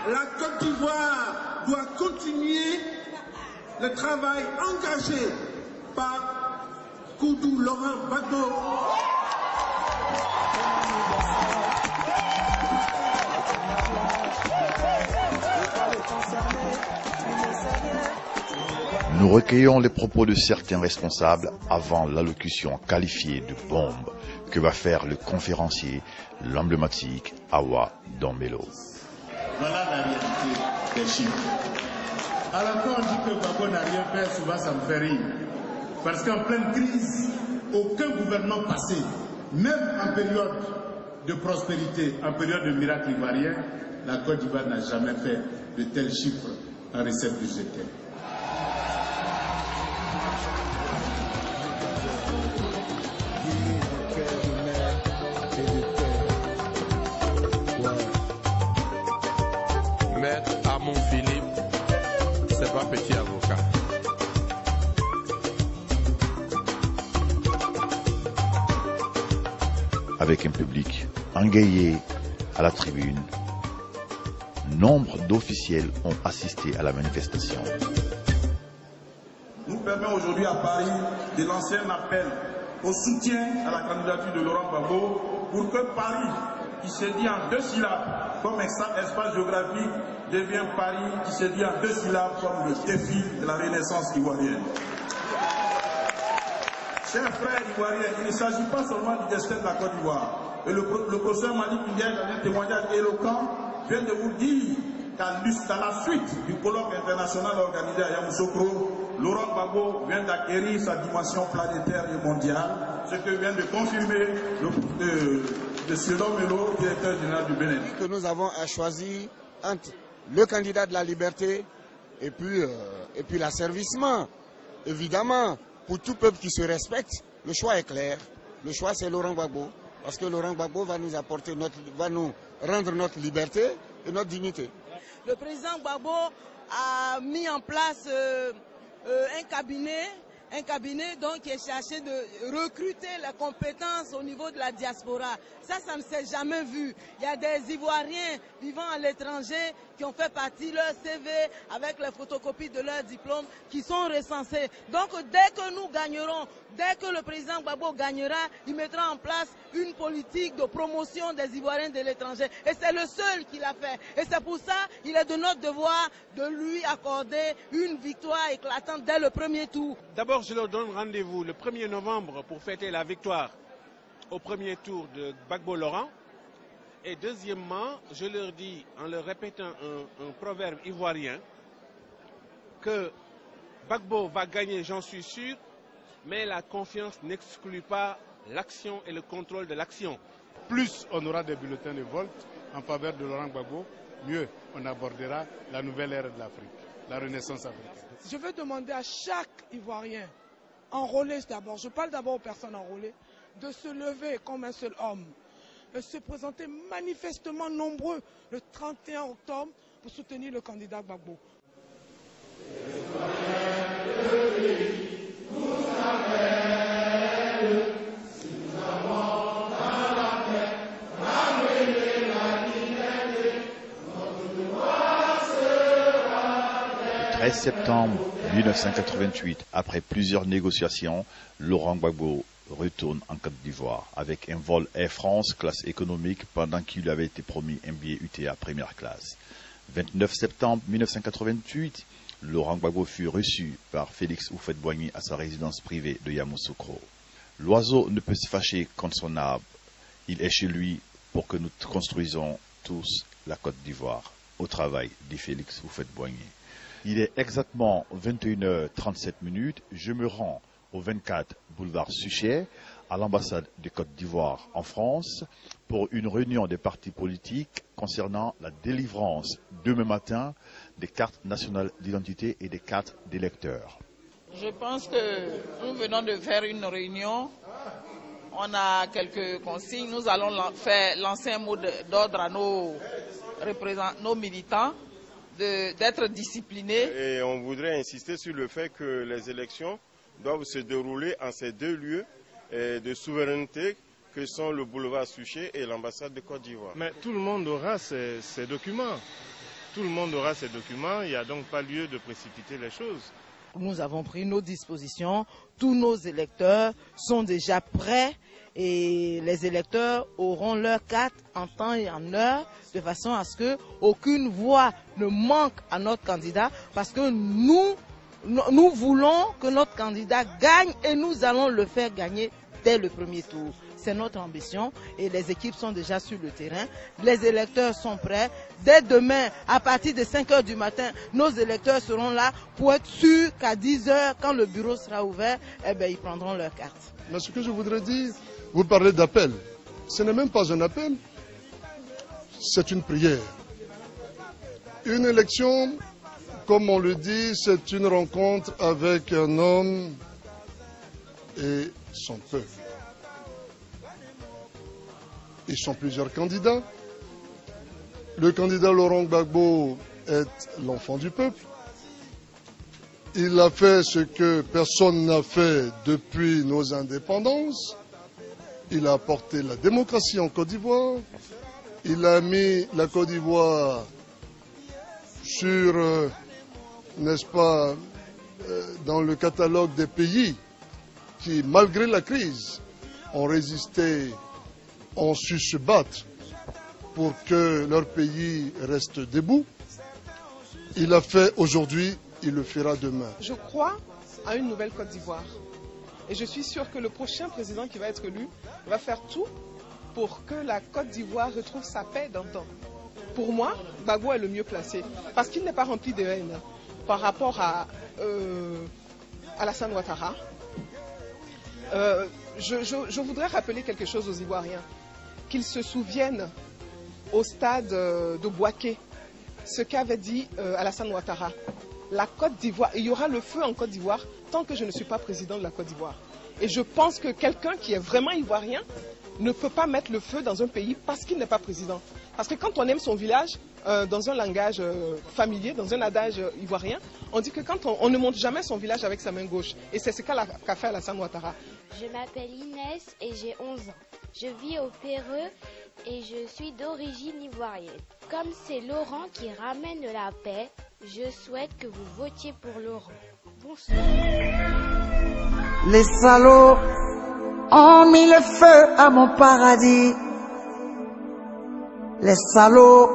La Côte d'Ivoire doit continuer le travail engagé par Koudou Laurent Gbagbo. Nous recueillons les propos de certains responsables avant l'allocution qualifiée de bombe que va faire le conférencier, l'emblématique Awa Dombello. Voilà la réalité des chiffres. À la fois on dit que Gbagbo n'a rien fait, souvent ça me fait rire. Parce qu'en pleine crise, aucun gouvernement passé, même en période de prospérité, en période de miracle ivoirien, la Côte d'Ivoire n'a jamais fait de tels chiffres en recettes budgétaires. Maître Armand Philippe, c'est pas petit avocat. Avec un public engagé à la tribune, nombre d'officiels ont assisté à la manifestation. Nous permet aujourd'hui à Paris de lancer un appel au soutien à la candidature de Laurent Gbagbo pour que Paris, qui se dit en 2 syllabes comme espace géographique, devienne Paris qui se dit en 2 syllabes comme le défi de la renaissance ivoirienne. Chers frères ivoiriens, il ne s'agit pas seulement du destin de la Côte d'Ivoire. Et le professeur Malik Ndiaye, dans un témoignage éloquent, vient de vous dire qu'à la suite du colloque international organisé à Yamoussoukro, Laurent Gbagbo vient d'acquérir sa dimension planétaire et mondiale, ce que vient de confirmer M. Dombello, directeur général du Bénin. Que nous avons à choisir entre le candidat de la liberté et puis l'asservissement. Évidemment, pour tout peuple qui se respecte, le choix est clair. Le choix, c'est Laurent Gbagbo. Parce que Laurent Gbagbo va nous apporter va nous rendre notre liberté et notre dignité. Le président Gbagbo a mis en place un cabinet donc qui est chargé de recruter les compétences au niveau de la diaspora. Ça ne s'est jamais vu. Il y a des Ivoiriens vivant à l'étranger qui ont fait partie de leur CV avec les photocopies de leurs diplômes qui sont recensés. Donc dès que nous gagnerons, dès que le président Gbagbo gagnera, il mettra en place une politique de promotion des Ivoiriens de l'étranger. Et c'est le seul qui l'a fait. Et c'est pour ça qu'il est de notre devoir de lui accorder une victoire éclatante dès le premier tour. D'abord, je leur donne rendez-vous le 1er novembre pour fêter la victoire au premier tour de Gbagbo Laurent. Et deuxièmement, je leur dis, en leur répétant un proverbe ivoirien, que Gbagbo va gagner, j'en suis sûr, mais la confiance n'exclut pas l'action et le contrôle de l'action. Plus on aura des bulletins de vote en faveur de Laurent Gbagbo, mieux on abordera la nouvelle ère de l'Afrique, la renaissance africaine. Je veux demander à chaque Ivoirien, enrôlé d'abord, je parle d'abord aux personnes enrôlées, de se lever comme un seul homme, de se présenter manifestement nombreux le 31 octobre pour soutenir le candidat Gbagbo. Le 13 septembre 1988, après plusieurs négociations, Laurent Gbagbo retourne en Côte d'Ivoire avec un vol Air France classe économique pendant qu'il lui avait été promis un billet UTA première classe. 29 septembre 1988, Laurent Gbagbo fut reçu par Félix Houphouët-Boigny à sa résidence privée de Yamoussoukro. L'oiseau ne peut se fâcher contre son arbre. Il est chez lui pour que nous construisons tous la Côte d'Ivoire. Au travail, dit Félix Houphouët-Boigny. Il est exactement 21h37. Je me rends au 24 boulevard Suchet, à l'ambassade de Côte d'Ivoire en France, pour une réunion des partis politiques concernant la délivrance demain matin des cartes nationales d'identité et des cartes d'électeurs. Je pense que nous venons de faire une réunion. On a quelques consignes. Nous allons lancer un mot d'ordre à nos militants d'être disciplinés. Et on voudrait insister sur le fait que les élections doivent se dérouler en ces 2 lieux de souveraineté que sont le boulevard Suchet et l'ambassade de Côte d'Ivoire. Mais tout le monde aura ces documents. Tout le monde aura ces documents, il n'y a donc pas lieu de précipiter les choses. Nous avons pris nos dispositions, tous nos électeurs sont déjà prêts et les électeurs auront leur carte en temps et en heure de façon à ce qu'aucune voix ne manque à notre candidat parce que nous voulons que notre candidat gagne et nous allons le faire gagner dès le premier tour. C'est notre ambition et les équipes sont déjà sur le terrain. Les électeurs sont prêts. Dès demain, à partir de 5 h du matin, nos électeurs seront là pour être sûrs qu'à 10 h, quand le bureau sera ouvert, ils prendront leur carte. Mais ce que je voudrais dire, vous parlez d'appel. Ce n'est même pas un appel, c'est une prière. Une élection, comme on le dit, c'est une rencontre avec un homme et son peuple. Ils sont plusieurs candidats. Le candidat Laurent Gbagbo est l'enfant du peuple. Il a fait ce que personne n'a fait depuis nos indépendances. Il a apporté la démocratie en Côte d'Ivoire. Il a mis la Côte d'Ivoire sur, n'est-ce pas, dans le catalogue des pays qui, malgré la crise, ont résisté, ont su se battre pour que leur pays reste debout. Il l'a fait aujourd'hui, il le fera demain. Je crois à une nouvelle Côte d'Ivoire. Et je suis sûr que le prochain président qui va être élu va faire tout pour que la Côte d'Ivoire retrouve sa paix d'antan. Pour moi, Gbagbo est le mieux placé parce qu'il n'est pas rempli de haine par rapport à Alassane Ouattara. Je voudrais rappeler quelque chose aux Ivoiriens, qu'ils se souviennent au stade de Bouaké, ce qu'avait dit Alassane Ouattara. La Côte d'Ivoire, il y aura le feu en Côte d'Ivoire tant que je ne suis pas président de la Côte d'Ivoire. Et je pense que quelqu'un qui est vraiment ivoirien ne peut pas mettre le feu dans un pays parce qu'il n'est pas président. Parce que quand on aime son village, dans un langage familier, dans un adage ivoirien, on dit que quand on ne monte jamais son village avec sa main gauche. Et c'est ce qu'a fait Alassane Ouattara. Je m'appelle Inès et j'ai 11 ans. Je vis au Pérou et je suis d'origine ivoirienne. Comme c'est Laurent qui ramène la paix, je souhaite que vous votiez pour Laurent. Bonsoir. Les salauds ont mis le feu à mon paradis. Les salauds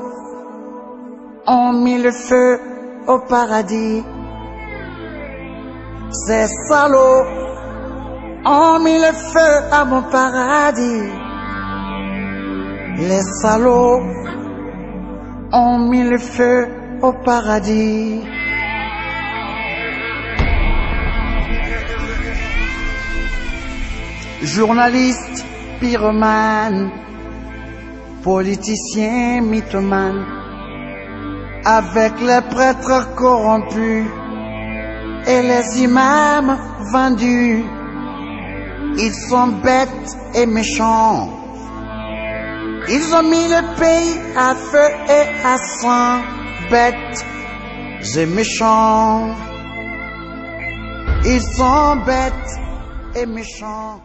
ont mis le feu au paradis. Ces salauds ont mis le feu à mon paradis. Les salauds ont mis le feu au paradis. Journalistes, pyromanes, politiciens, mythomanes, avec les prêtres corrompus et les imams vendus, ils sont bêtes et méchants. Ils ont mis le pays à feu et à sang, bêtes et méchants. Ils sont bêtes et méchants.